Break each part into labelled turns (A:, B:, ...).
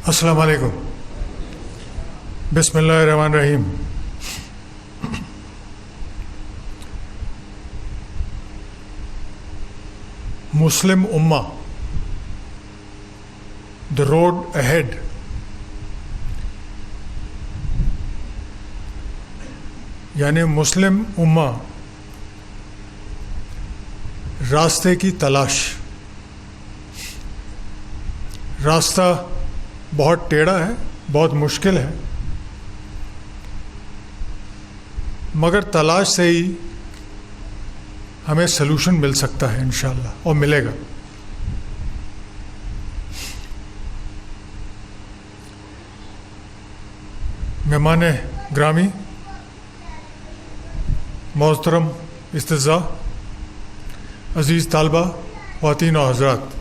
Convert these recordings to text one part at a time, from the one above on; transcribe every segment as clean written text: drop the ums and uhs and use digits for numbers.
A: السلام علیکم. بسم اللہ الرحمن الرحیم. مسلم امہ، the road ahead. یعنی مسلم امہ راستے کی تلاش. راستہ بہت ٹیڑھا ہے، بہت مشکل ہے، مگر تلاش سے ہی ہمیں سلوشن مل سکتا ہے انشاءاللہ، اور ملے گا. مہمان گرامی، محترم استذاع، عزیز طالبہ، خواتین و حضرات،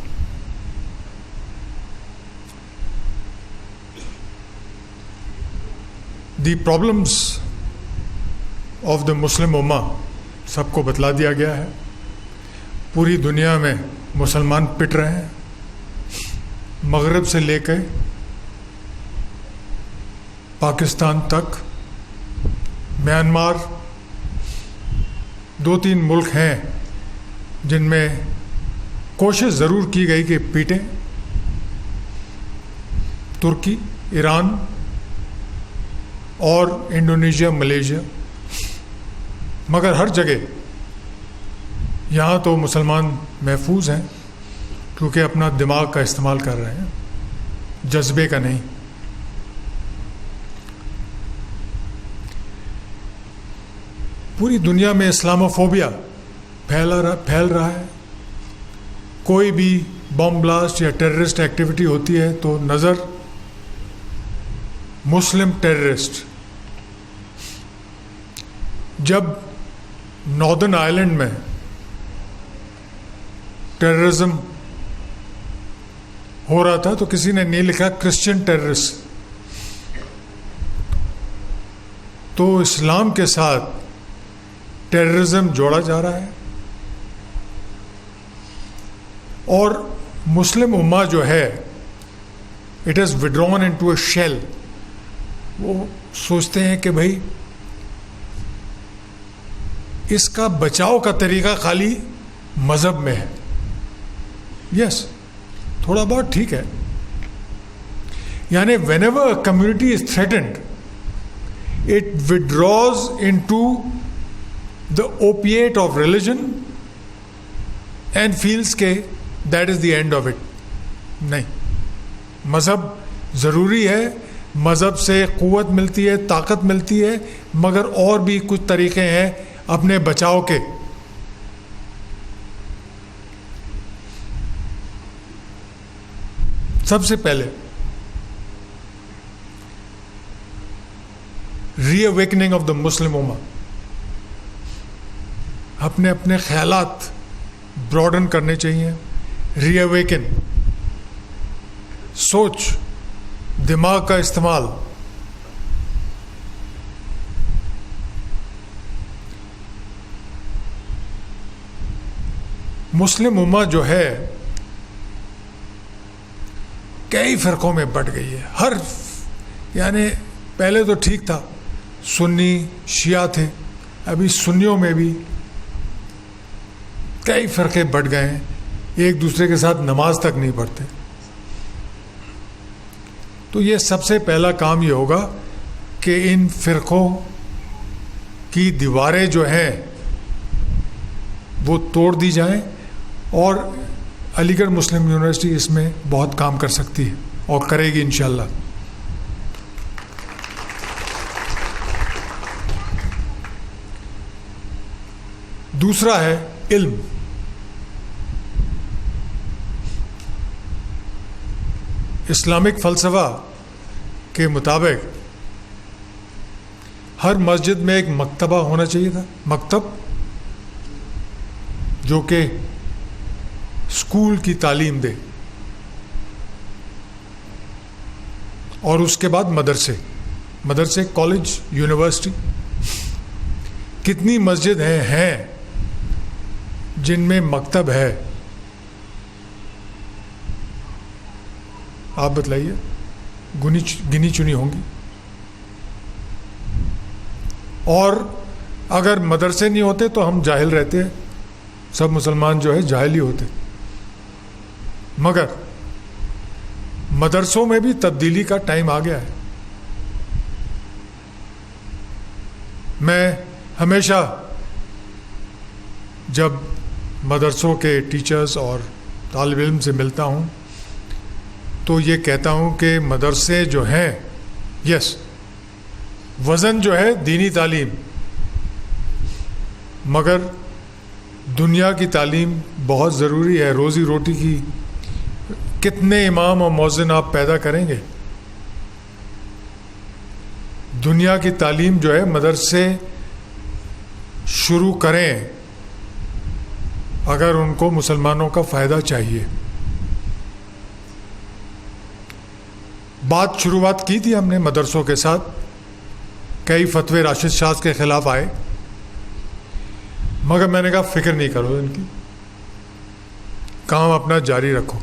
A: دی پرابلمس آف دا مسلم امہ سب کو بتلا دیا گیا ہے. پوری دنیا میں مسلمان پٹ رہے ہیں، مغرب سے لے کے پاکستان تک. میانمار، 2-3 ملک ہیں جن میں کوشش ضرور کی گئی کہ پیٹیں. ترکی، ایران اور انڈونیشیا، ملیشیا، مگر ہر جگہ یہاں تو مسلمان محفوظ ہیں کیونکہ اپنا دماغ کا استعمال کر رہے ہیں، جذبے کا نہیں. پوری دنیا میں اسلاموفوبیا پھیل رہا ہے. کوئی بھی بم بلاسٹ یا ٹیررسٹ ایکٹیویٹی ہوتی ہے تو نظر مسلم ٹیررسٹ. جب ناردرن آئرلینڈ میں ٹیررزم ہو رہا تھا تو کسی نے نہیں لکھا کرسچن ٹیررسٹ. تو اسلام کے ساتھ ٹیررزم جوڑا جا رہا ہے، اور مسلم امہ جو ہے it is withdrawn into a shell. وہ سوچتے ہیں کہ بھائی اس کا بچاؤ کا طریقہ خالی مذہب میں ہے. یس، تھوڑا بہت ٹھیک ہے. یعنی whenever a community is threatened, it withdraws into the opiate of religion and feels کہ that is the end of it. نہیں، مذہب ضروری ہے، مذہب سے قوت ملتی ہے، طاقت ملتی ہے، مگر اور بھی کچھ طریقے ہیں اپنے بچاؤ کے. سب سے پہلے ری اویکننگ آف دا مسلم امہ. اپنے خیالات براڈن کرنے چاہیے. ری اویکن، سوچ، دماغ کا استعمال. مسلم امہ جو ہے کئی فرقوں میں بٹ گئی ہے. یعنی پہلے تو ٹھیک تھا، سنی شیعہ تھے، ابھی سنیوں میں بھی کئی فرقے بٹ گئے ہیں، ایک دوسرے کے ساتھ نماز تک نہیں پڑھتے. تو یہ سب سے پہلا کام یہ ہوگا کہ ان فرقوں کی دیواریں جو ہیں وہ توڑ دی جائیں، اور علی گڑھ مسلم یونیورسٹی اس میں بہت کام کر سکتی ہے اور کرے گی انشاءاللہ. دوسرا ہے علم. اسلامک فلسفہ کے مطابق ہر مسجد میں ایک مکتبہ ہونا چاہیے تھا. مکتب جو کہ اسکول کی تعلیم دے، اور اس کے بعد مدرسے، کالج، یونیورسٹی. کتنی مسجد ہیں جن میں مکتب ہے؟ آپ بتلائیے. گنی چنی ہوں گی. اور اگر مدرسے نہیں ہوتے تو ہم جاہل رہتے، سب مسلمان جو ہے جاہل ہی ہوتے. مگر مدرسوں میں بھی تبدیلی کا ٹائم آ گیا ہے. میں ہمیشہ جب مدرسوں کے ٹیچرز اور طالب علم سے ملتا ہوں تو یہ کہتا ہوں کہ مدرسے جو ہیں، یس وزن جو ہے دینی تعلیم، مگر دنیا کی تعلیم بہت ضروری ہے. روزی روٹی کی کتنے امام اور مؤذن آپ پیدا کریں گے؟ دنیا کی تعلیم جو ہے مدرسے شروع کریں اگر ان کو مسلمانوں کا فائدہ چاہیے. شروعات کی تھی ہم نے مدرسوں کے ساتھ. کئی فتوے راشد شاہ کے خلاف آئے، مگر میں نے کہا فکر نہیں کرو ان کی، کام اپنا جاری رکھو.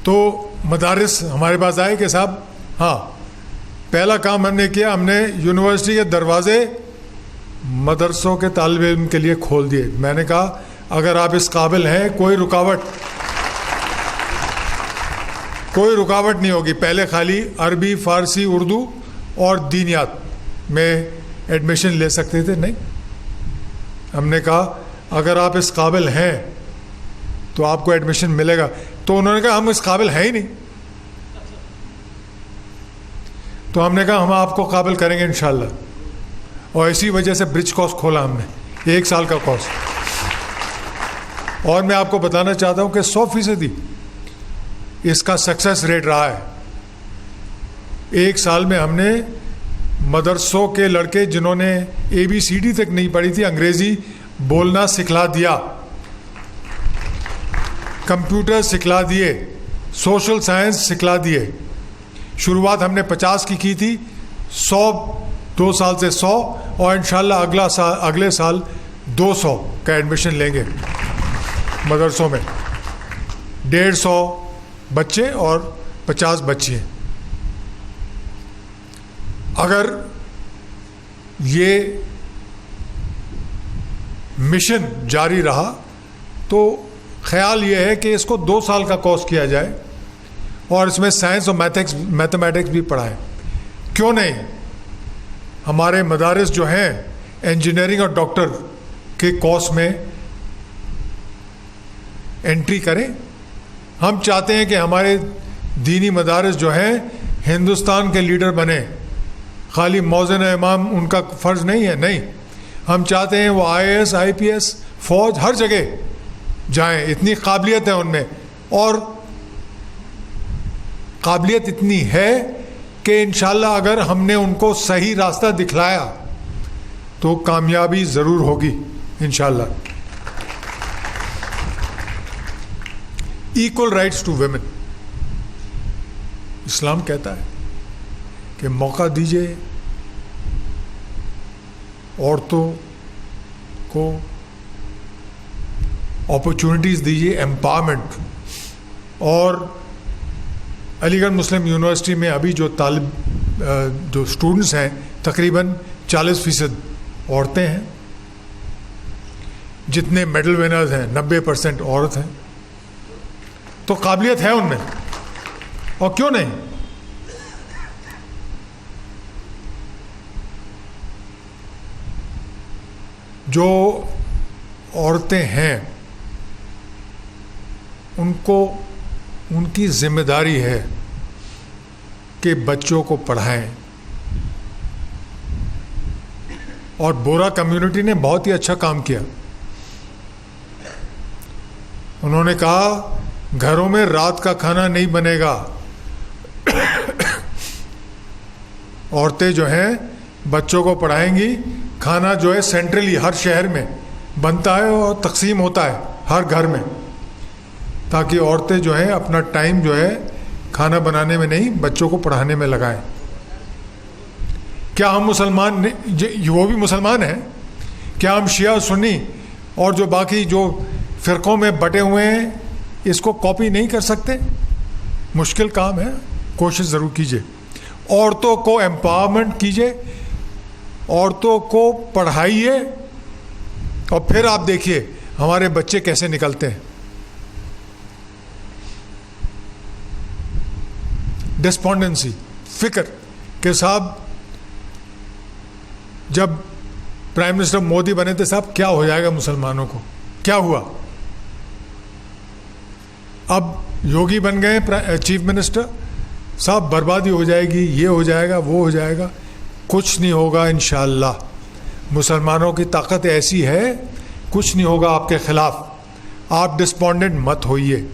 A: تو مدارس ہمارے پاس آئے کہ صاحب ہاں پہلا کام ہم نے کیا، ہم نے یونیورسٹی کے دروازے مدرسوں کے طالب علم کے لیے کھول دیے. میں نے کہا اگر آپ اس قابل ہیں کوئی رکاوٹ نہیں ہوگی. پہلے خالی عربی، فارسی، اردو اور دینیات میں ایڈمیشن لے سکتے تھے، نہیں. ہم نے کہا اگر آپ اس قابل ہیں تو آپ کو ایڈمیشن ملے گا. تو انہوں نے کہا ہم اس قابل ہیں ہی نہیں. تو ہم نے کہا ہم آپ کو قابل کریں گے انشاءاللہ. اور اسی وجہ سے برج کورس کھولا ہم نے، 1 سال کا کورس. اور میں آپ کو بتانا چاہتا ہوں کہ 100% اس کا سکسیس ریٹ رہا ہے. 1 سال میں ہم نے مدرسوں کے لڑکے جنہوں نے ABCD تک نہیں پڑھی تھی، انگریزی بولنا سکھلا دیا، کمپیوٹر سکھلا دیے، سوشل سائنس سکھلا دیے. شروعات ہم نے 50 کی تھی، 100 2 سال سے 100، اور انشاءاللہ اگلے سال 200 کا ایڈمیشن لیں گے مدرسوں میں. 150 بچے اور 50 بچیاں. اگر یہ مشن جاری رہا تو خیال یہ ہے کہ اس کو 2 سال کا کورس کیا جائے اور اس میں سائنس اور میتھمیٹکس بھی پڑھائیں. کیوں نہیں؟ ہمارے مدارس جو ہیں انجینئرنگ اور ڈاکٹر کے کورس میں انٹری کریں. ہم چاہتے ہیں کہ ہمارے دینی مدارس جو ہیں ہندوستان کے لیڈر بنے. خالی مؤذن امام ان کا فرض نہیں ہے، نہیں. ہم چاہتے ہیں وہ IAS IPS فوج ہر جگہ جائیں. اتنی قابلیت ہے ان میں، اور قابلیت اتنی ہے کہ انشاءاللہ اگر ہم نے ان کو صحیح راستہ دکھلایا تو کامیابی ضرور ہوگی انشاءاللہ. ایکول رائٹس ٹو ویمن، اسلام کہتا ہے کہ موقع دیجیے عورتوں کو، اپرچونٹیز دیجیے، ایمپاورمنٹ. اور علی گڑھ مسلم یونیورسٹی میں ابھی جو اسٹوڈنٹس ہیں تقریباً 40% عورتیں ہیں. جتنے میڈل ونرز ہیں 90% عورت ہیں. تو قابلیت ہے ان میں، اور کیوں نہیں. جو عورتیں ہیں ان کو ان کی ذمہ داری ہے کہ بچوں کو پڑھائیں. اور بورا کمیونٹی نے بہت ہی اچھا کام کیا. انہوں نے کہا گھروں میں رات کا کھانا نہیں بنے گا. عورتیں جو ہیں بچوں کو پڑھائیں گی. کھانا جو ہے سینٹرلی ہر شہر میں بنتا ہے اور تقسیم ہوتا ہے ہر گھر میں، تاکہ عورتیں جو ہیں اپنا ٹائم جو ہے کھانا بنانے میں نہیں، بچوں کو پڑھانے میں لگائیں. کیا ہم مسلمان، وہ بھی مسلمان ہیں، کیا ہم شیعہ سنی اور جو باقی جو فرقوں میں بٹے ہوئے ہیں اس کو کاپی نہیں کر سکتے؟ مشکل کام ہے، کوشش ضرور کیجیے. عورتوں کو امپاورمنٹ کیجیے، عورتوں کو پڑھائیے، اور پھر آپ دیکھیے ہمارے بچے کیسے نکلتے ہیں. ڈسپونڈنسی، فکر کہ صاحب جب پرائم منسٹر مودی بنے تھے، صاحب کیا ہو جائے گا مسلمانوں کو، کیا ہوا؟ اب یوگی بن گئے چیف منسٹر، صاحب بربادی ہو جائے گی، یہ ہو جائے گا، وہ ہو جائے گا. کچھ نہیں ہوگا انشاءاللہ. مسلمانوں کی طاقت ایسی ہے، کچھ نہیں ہوگا آپ کے خلاف. آپ ڈسپونڈنٹ مت ہوئیے.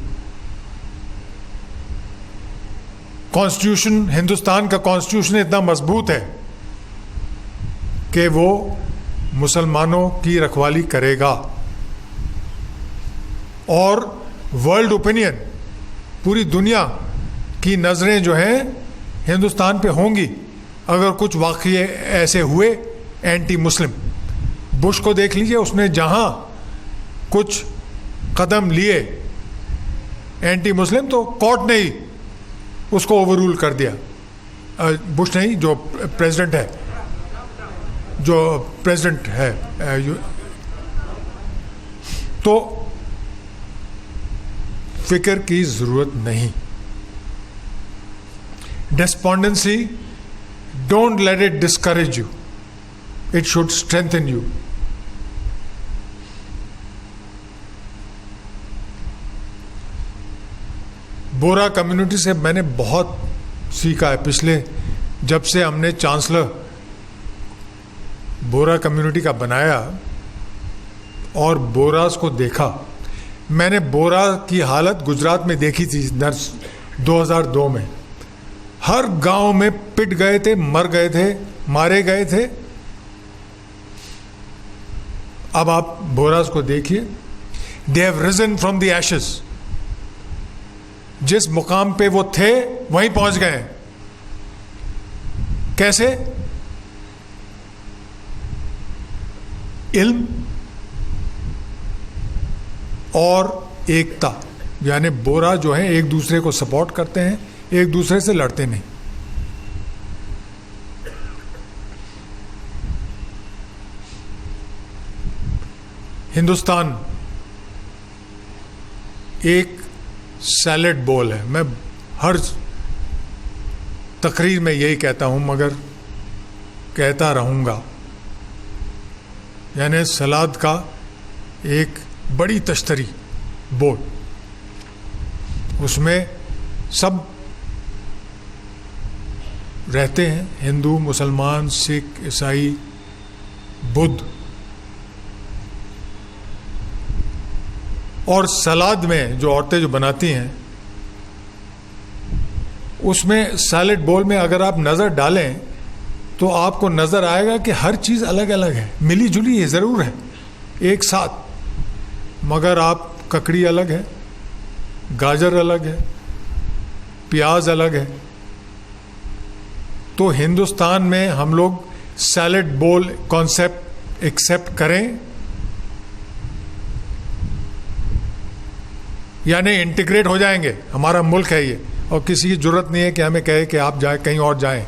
A: کانسٹیٹیوشن، ہندوستان کا کانسٹیٹیوشن اتنا مضبوط ہے کہ وہ مسلمانوں کی رکھوالی کرے گا. اور ورلڈ اوپینین، پوری دنیا کی نظریں جو ہیں ہندوستان پہ ہوں گی اگر کچھ واقعے ایسے ہوئے اینٹی مسلم. بش کو دیکھ لیجئے، اس نے جہاں کچھ قدم لیے اینٹی مسلم تو کورٹ نے ہی اس کو اوور رول کر دیا. بش نہیں، جو پریزیڈنٹ ہے. تو فکر کی ضرورت نہیں. Despondency, don't let it discourage you, it should strengthen you. Bohra community سے میں نے بہت سیکھا ہے. پچھلے جب سے ہم نے چانسلر بورا کمیونٹی کا بنایا اور بوراز کو دیکھا، میں نے بورا کی حالت گجرات میں دیکھی تھی 2002 میں. ہر گاؤں میں پٹ گئے تھے، مر گئے تھے، مارے گئے تھے. اب آپ بوراز کو دیکھیے، they have reason from the Ashes. جس مقام پہ وہ تھے وہیں پہنچ گئے. کیسے؟ علم اور ایکتا. یعنی بورا جو ہیں ایک دوسرے کو سپورٹ کرتے ہیں، ایک دوسرے سے لڑتے نہیں. ہندوستان ایک سیلڈ بول ہے. میں ہر تقریر میں یہی کہتا ہوں، مگر کہتا رہوں گا. یعنی سلاد کا ایک بڑی تشتری بول، اس میں سب رہتے ہیں، ہندو، مسلمان، سکھ، عیسائی، بدھ. اور سلاد میں جو عورتیں جو بناتی ہیں، اس میں سیلڈ بول میں اگر آپ نظر ڈالیں تو آپ کو نظر آئے گا کہ ہر چیز الگ الگ ہے. ملی جلی ہے ضرور ہے ایک ساتھ، مگر آپ ککڑی الگ ہے، گاجر الگ ہے، پیاز الگ ہے. تو ہندوستان میں ہم لوگ سیلڈ بول کانسیپٹ ایکسیپٹ کریں، یعنی انٹیگریٹ ہو جائیں گے. ہمارا ملک ہے یہ، اور کسی کی ضرورت نہیں ہے کہ ہمیں کہے کہ آپ جائیں کہیں اور جائیں.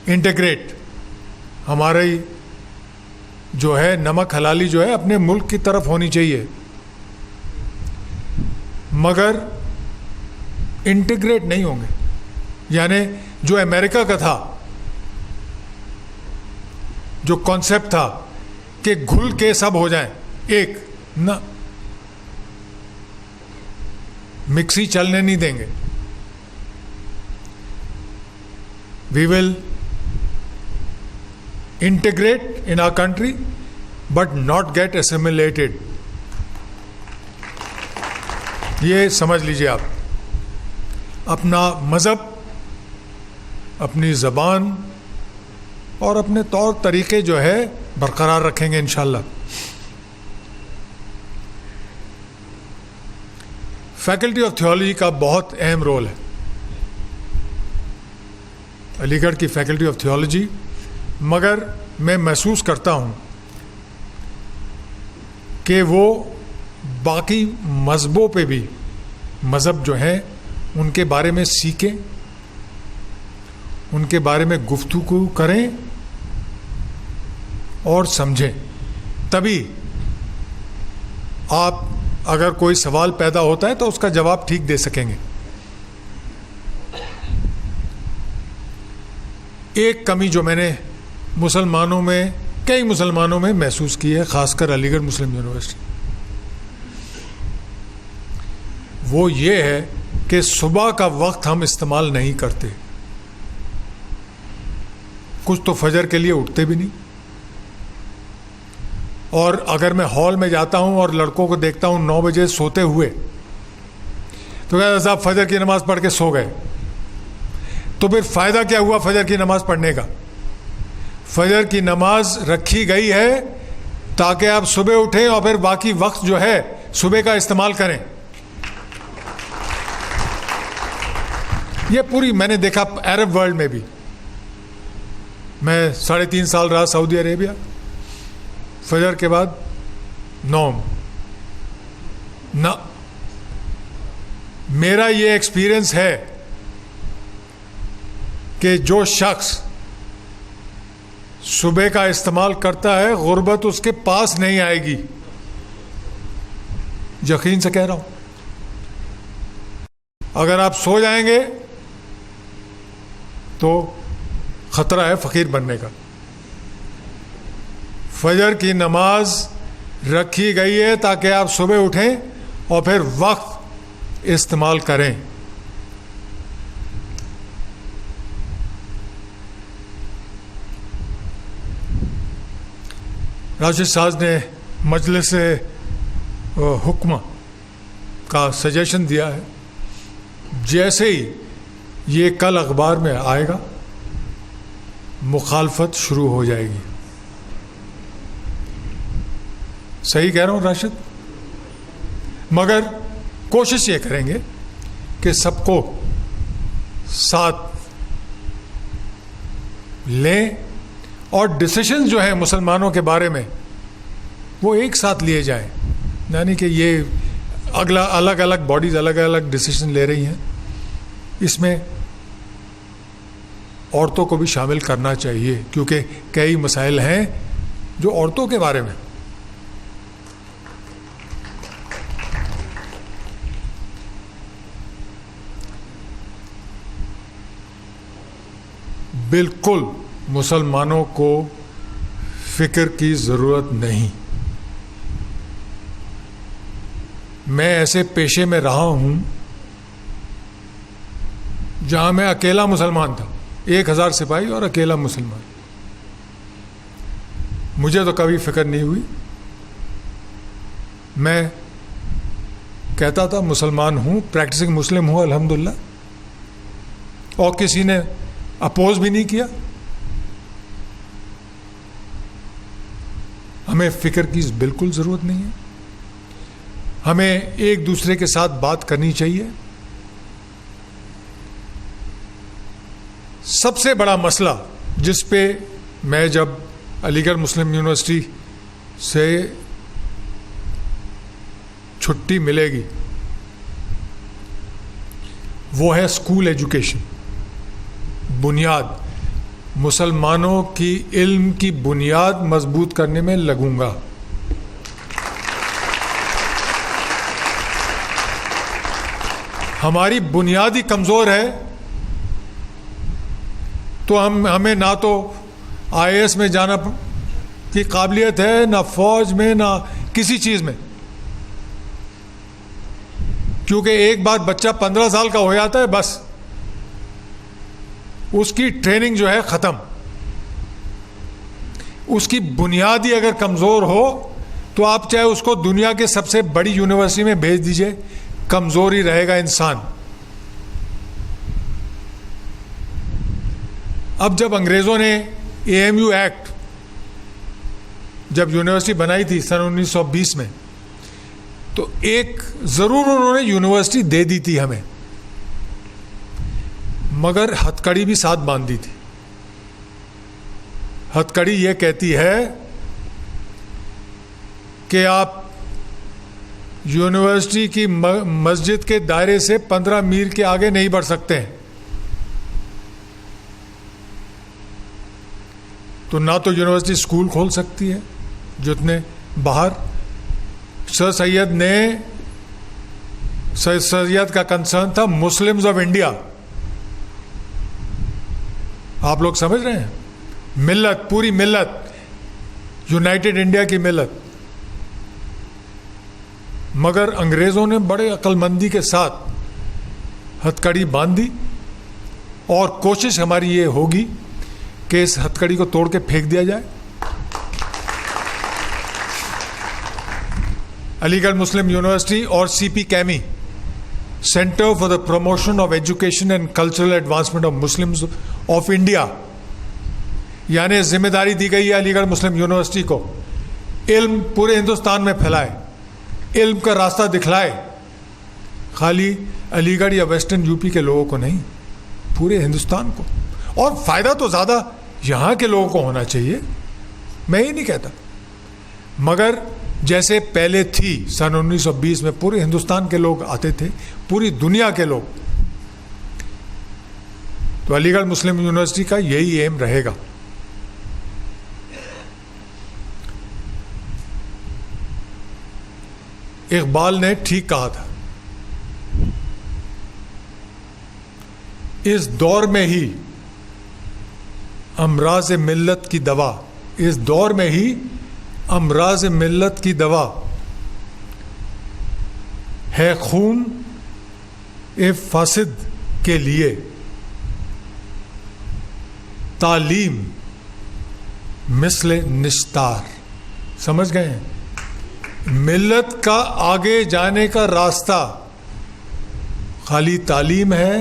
A: انٹیگریٹ. ہماری جو ہے نمک حلالی جو ہے اپنے ملک کی طرف ہونی چاہیے، مگر انٹیگریٹ نہیں ہوں گے. یعنی جو امریکہ کا تھا، جو کانسیپٹ تھا کہ گھل کے سب ہو جائیں ایک، نہ، مکسی چلنے نہیں دیں گے. We will integrate in our country but not get assimilated. یہ سمجھ لیجیے آپ. اپنا مذہب، اپنی زبان اور اپنے طور طریقے جو ہے برقرار رکھیں گے انشاءاللہ. فیکلٹی آف تھیولوجی کا بہت اہم رول ہے. علی گڑھ کی فیکلٹی آف تھیولوجی، مگر میں محسوس کرتا ہوں کہ وہ باقی مذہبوں پہ بھی، مذہب جو ہیں ان کے بارے میں سیکھیں، ان کے بارے میں گفتگو کریں اور سمجھیں. تبھی آپ اگر کوئی سوال پیدا ہوتا ہے تو اس کا جواب ٹھیک دے سکیں گے. ایک کمی جو میں نے مسلمانوں میں، کئی مسلمانوں میں محسوس کی ہے، خاص کر علی گڑھ مسلم یونیورسٹی، وہ یہ ہے کہ صبح کا وقت ہم استعمال نہیں کرتے. کچھ تو فجر کے لیے اٹھتے بھی نہیں، اور اگر میں ہال میں جاتا ہوں اور لڑکوں کو دیکھتا ہوں 9 بجے سوتے ہوئے تو کہتا صاحب فجر کی نماز پڑھ کے سو گئے. تو پھر فائدہ کیا ہوا فجر کی نماز پڑھنے کا؟ فجر کی نماز رکھی گئی ہے تاکہ آپ صبح اٹھیں اور پھر باقی وقت جو ہے صبح کا استعمال کریں. یہ پوری میں نے دیکھا عرب ورلڈ میں بھی. میں 3.5 سال رہا سعودی عربیہ. فجر کے بعد نوم نہ. میرا یہ ایکسپیرئنس ہے کہ جو شخص صبح کا استعمال کرتا ہے غربت اس کے پاس نہیں آئے گی. یقین سے کہہ رہا ہوں. اگر آپ سو جائیں گے تو خطرہ ہے فقیر بننے کا. فجر کی نماز رکھی گئی ہے تاکہ آپ صبح اٹھیں اور پھر وقت استعمال کریں. راشد صاحب نے مجلس حکمہ کا سجیشن دیا ہے، جیسے ہی یہ کل اخبار میں آئے گا مخالفت شروع ہو جائے گی. صحیح کہہ رہا ہوں راشد؟ مگر کوشش یہ کریں گے کہ سب کو ساتھ لیں اور ڈسیشن جو ہیں مسلمانوں کے بارے میں وہ ایک ساتھ لیے جائیں. یعنی کہ یہ الگ الگ باڈیز الگ الگ ڈسیشن لے رہی ہیں، اس میں عورتوں کو بھی شامل کرنا چاہیے، کیونکہ کئی مسائل ہیں جو عورتوں کے بارے میں. بالکل مسلمانوں کو فکر کی ضرورت نہیں. میں ایسے پیشے میں رہا ہوں جہاں میں اکیلا مسلمان تھا، 1000 سپاہی اور اکیلا مسلمان. مجھے تو کبھی فکر نہیں ہوئی. میں کہتا تھا مسلمان ہوں، پریکٹسنگ مسلم ہوں الحمدللہ، اور کسی نے اپوز بھی نہیں کیا. ہمیں فکر کی بالکل ضرورت نہیں ہے. ہمیں ایک دوسرے کے ساتھ بات کرنی چاہیے. سب سے بڑا مسئلہ جس پہ میں جب علی گڑھ مسلم یونیورسٹی سے چھٹی ملے گی وہ ہے اسکول ایجوکیشن. بنیاد، مسلمانوں کی علم کی بنیاد مضبوط کرنے میں لگوں گا. ہماری بنیاد ہی کمزور ہے تو ہمیں نہ تو IAS میں جانا کی قابلیت ہے، نہ فوج میں، نہ کسی چیز میں. کیونکہ ایک بار بچہ 15 سال کا ہو جاتا ہے بس اس کی ٹریننگ جو ہے ختم. اس کی بنیاد ہی اگر کمزور ہو تو آپ چاہے اس کو دنیا کے سب سے بڑی یونیورسٹی میں بھیج دیجئے، کمزور ہی رہے گا انسان. اب جب انگریزوں نے AMU ایکٹ جب یونیورسٹی بنائی تھی سن 1920 میں، تو ایک ضرور انہوں نے یونیورسٹی دے دی تھی ہمیں، مگر ہتھ کڑی بھی ساتھ باندھی تھی. ہتھ کڑی یہ کہتی ہے کہ آپ یونیورسٹی کی مسجد کے دائرے سے 15 میل کے آگے نہیں بڑھ سکتے ہیں. تو نہ تو یونیورسٹی اسکول کھول سکتی ہے جتنے باہر. سر سید کا کنسرن تھا مسلمز آف انڈیا. آپ لوگ سمجھ رہے ہیں؟ ملت، پوری ملت، یونائٹڈ انڈیا کی ملت. مگر انگریزوں نے بڑے عقل مندی کے ساتھ ہتھ کڑی باندھی، اور کوشش ہماری یہ ہوگی کہ اس ہتھ کڑی کو توڑ کے پھینک دیا جائے. علی گڑھ مسلم یونیورسٹی اور سی پی کیمی، centre for the promotion of education and cultural advancement of Muslims of India, یعنی ذمہ داری دی گئی ہے علی گڑھ مسلم یونیورسٹی کو علم پورے ہندوستان میں پھیلائے، علم کا راستہ دکھلائے. خالی علی گڑھ یا ویسٹرن یو پی کے لوگوں کو نہیں، پورے ہندوستان کو. اور فائدہ تو زیادہ یہاں کے لوگوں کو ہونا چاہیے، میں ہی نہیں کہتا. مگر جیسے پہلے تھی سن 1920 میں پورے ہندوستان کے لوگ آتے تھے، پوری دنیا کے لوگ، تو علی گڑھ مسلم یونیورسٹی کا یہی ایم رہے گا. اقبال نے ٹھیک کہا تھا، اس دور میں ہی امراض ملت کی دوا، اس دور میں ہی امراض ملت کی دوا ہے خون فاسد کے لیے تعلیم مثل نشتار. سمجھ گئے ہیں؟ ملت کا آگے جانے کا راستہ خالی تعلیم ہے.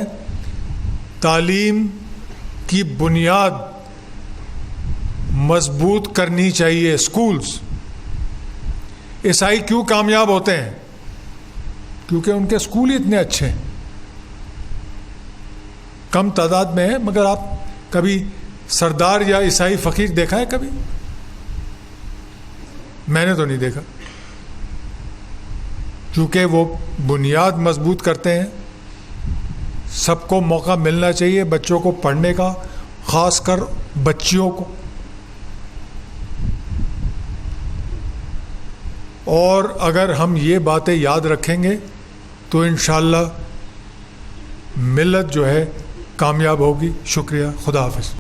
A: تعلیم کی بنیاد مضبوط کرنی چاہیے. اسکولز. عیسائی کیوں کامیاب ہوتے ہیں؟ کیونکہ ان کے اسکول ہی اتنے اچھے ہیں. کم تعداد میں ہیں، مگر آپ کبھی سردار یا عیسائی فقیر دیکھا ہے کبھی؟ میں نے تو نہیں دیکھا. کیونکہ وہ بنیاد مضبوط کرتے ہیں. سب کو موقع ملنا چاہیے بچوں کو پڑھنے کا، خاص کر بچیوں کو. اور اگر ہم یہ باتیں یاد رکھیں گے تو انشاءاللہ ملت جو ہے کامیاب ہوگی. شکریہ. خدا حافظ.